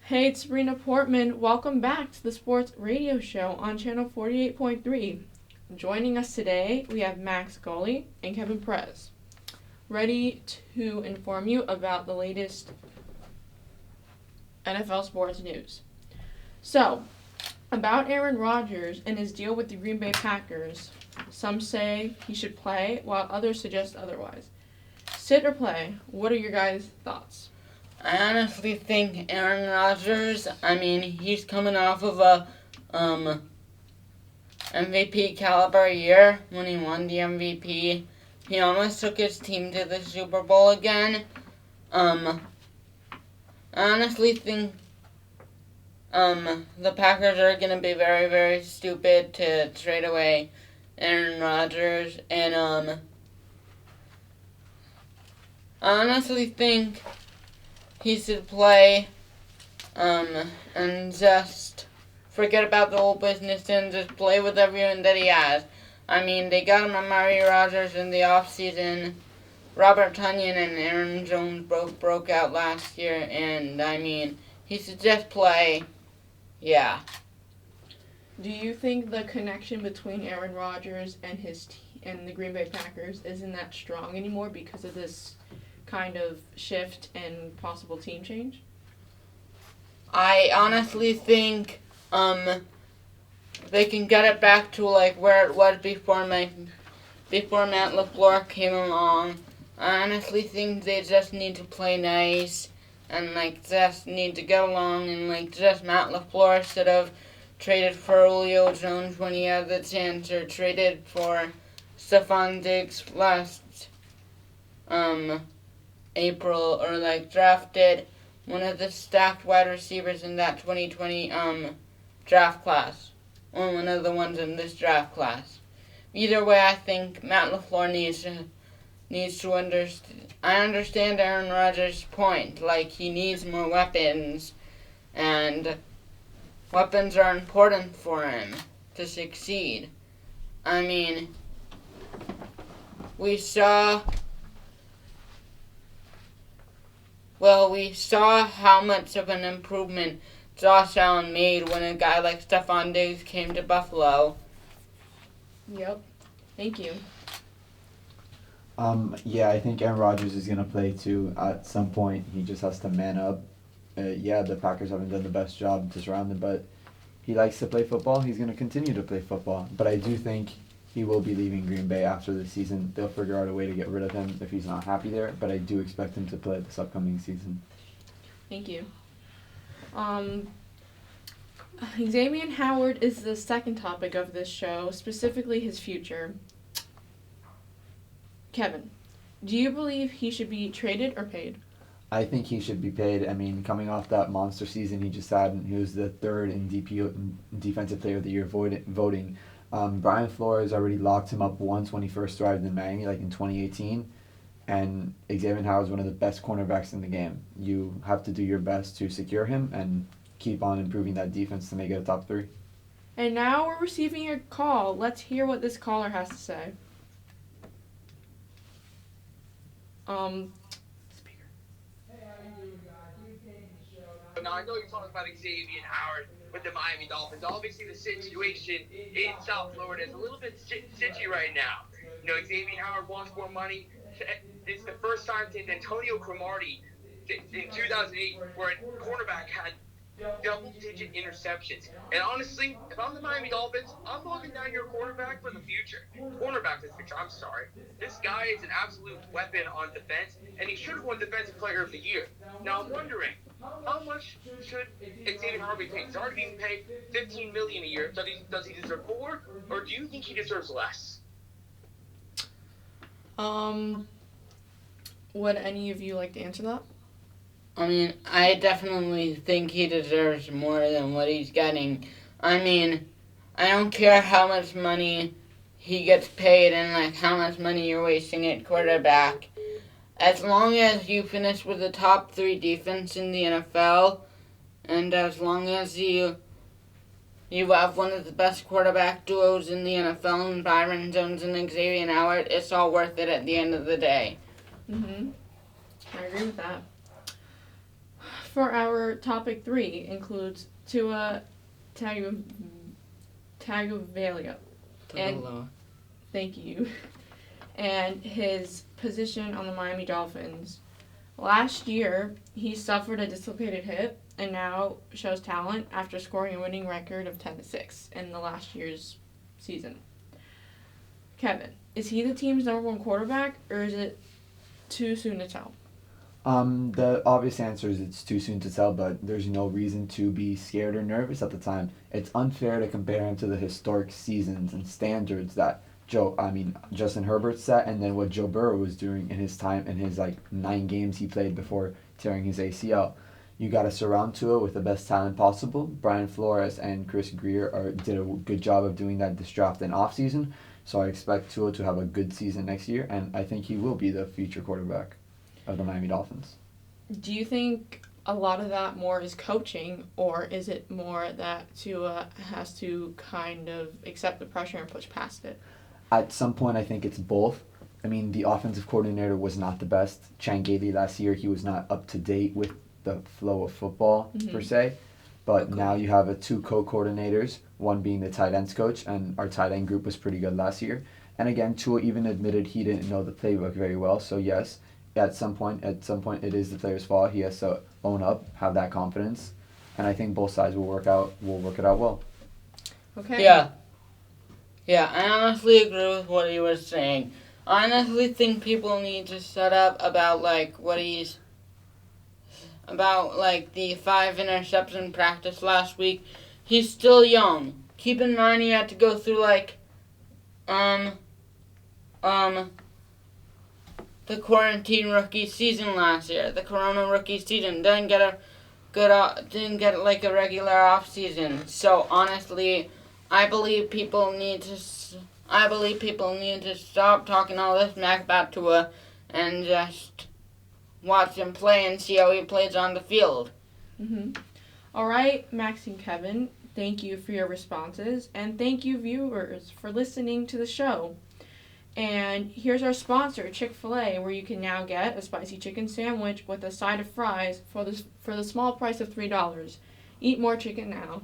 Hey, it's Sabrina Portman. Welcome back to the Sports Radio Show on Channel 48.3. Joining us today, we have Max Gully and Kevin Perez, ready to inform you about the latest NFL sports news. So, about Aaron Rodgers and his deal with the Green Bay Packers, some say he should play, while others suggest otherwise. Sit or play? What are your guys' thoughts? I honestly think Aaron Rodgers, he's coming off of a MVP caliber year when he won the MVP. He almost took his team to the Super Bowl again. I honestly think the Packers are going to be very, very stupid to trade away Aaron Rodgers. And I honestly think he should play and just forget about the whole business and just play with everyone that he has. They got him Amari Rodgers in the offseason. Robert Tonyan and Aaron Jones both broke out last year, and he should just play. Yeah. Do you think the connection between Aaron Rodgers and and the Green Bay Packers isn't that strong anymore because of this kind of shift and possible team change? I honestly think they can get it back to like where it was before Matt LaFleur came along. I honestly think they just need to play nice and just need to get along, and just Matt LaFleur should have traded for Julio Jones when he had the chance, or traded for Stephon Diggs last April, or drafted one of the stacked wide receivers in that 2020 draft class, or one of the ones in this draft class. Either way, I think Matt LaFleur needs to understand. I understand Aaron Rodgers' point. He needs more weapons, and weapons are important for him to succeed. We saw how much of an improvement Josh Allen made when a guy like Stephon Diggs came to Buffalo. Yep. Thank you. Yeah, I think Aaron Rodgers is going to play too at some point. He just has to man up. Yeah, the Packers haven't done the best job to surround him, but he likes to play football. He's going to continue to play football. But I do think he will be leaving Green Bay after the season. They'll figure out a way to get rid of him if he's not happy there, but I do expect him to play this upcoming season. Thank you. Xavier Howard is the second topic of this show, specifically his future. Kevin, do you believe he should be traded or paid? I think he should be paid. Coming off that monster season he just had, he was the third in Defensive Player of the Year voting. Brian Flores already locked him up once when he first arrived in Miami, in 2018. And Xavier Howard's one of the best cornerbacks in the game. You have to do your best to secure him and keep on improving that defense to make it a top 3. And now we're receiving a call. Let's hear what this caller has to say. Speaker. Hey, how you doing, guys? You came to the show. Now, I know you're talking about Xavier Howard with the Miami Dolphins. Obviously, the situation in South Florida is a little bit stitchy right now. Xavier Howard wants more money. It's the first time since Antonio Cromartie in 2008 where a cornerback had double-digit interceptions. And honestly, if I'm the Miami Dolphins, I'm locking down your cornerback for the future. Cornerback for the future, I'm sorry. This guy is an absolute weapon on defense, and he should have won Defensive Player of the Year. Now, I'm wondering, how much should Xavier Howard be paid? He's already being paid $15 million a year. Does he deserve more, or do you think he deserves less? Would any of you like to answer that? I definitely think he deserves more than what he's getting. I don't care how much money he gets paid and how much money you're wasting at quarterback. As long as you finish with the top 3 defense in the NFL, and as long as you have one of the best quarterback duos in the NFL in Byron Jones and Xavier Howard, it's all worth it at the end of the day. I agree with that. for our topic 3 includes Tua Tagovailoa. Tagovailoa. Thank you. And his position on the Miami Dolphins. Last year, he suffered a dislocated hip and now shows talent after scoring a winning record of 10-6 in the last year's season. Kevin, is he the team's number 1 quarterback, or is it too soon to tell? The obvious answer is it's too soon to tell, but there's no reason to be scared or nervous at the time. It's unfair to compare him to the historic seasons and standards that Justin Herbert set, and then what Joe Burrow was doing in his time, in his 9 games he played before tearing his ACL. You got to surround Tua with the best talent possible. Brian Flores and Chris Grier did a good job of doing that this draft and offseason, so I expect Tua to have a good season next year, and I think he will be the future quarterback of the Miami Dolphins. Do you think a lot of that more is coaching, or is it more that Tua has to kind of accept the pressure and push past it? At some point, I think it's both. I mean, the offensive coordinator was not the best. Chan Gailey last year, he was not up to date with the flow of football, per se. But now you have 2 co-coordinators, one being the tight ends coach, and our tight end group was pretty good last year. And again, Tua even admitted he didn't know the playbook very well. So yes, at some point, it is the player's fault. He has to own up, have that confidence, and I think both sides will work it out well. Okay. Yeah, I honestly agree with what he was saying. I honestly think people need to shut up about the 5 interception practice last week. He's still young. Keep in mind he had to go through the quarantine rookie season last year, the Corona rookie season. Didn't get a regular off season. So honestly, I believe people need to stop talking all this smack about Tua and just watch him play and see how he plays on the field. All right, Max and Kevin, thank you for your responses, and thank you, viewers, for listening to the show. And here's our sponsor, Chick-fil-A, where you can now get a spicy chicken sandwich with a side of fries for the small price of $3. Eat more chicken now.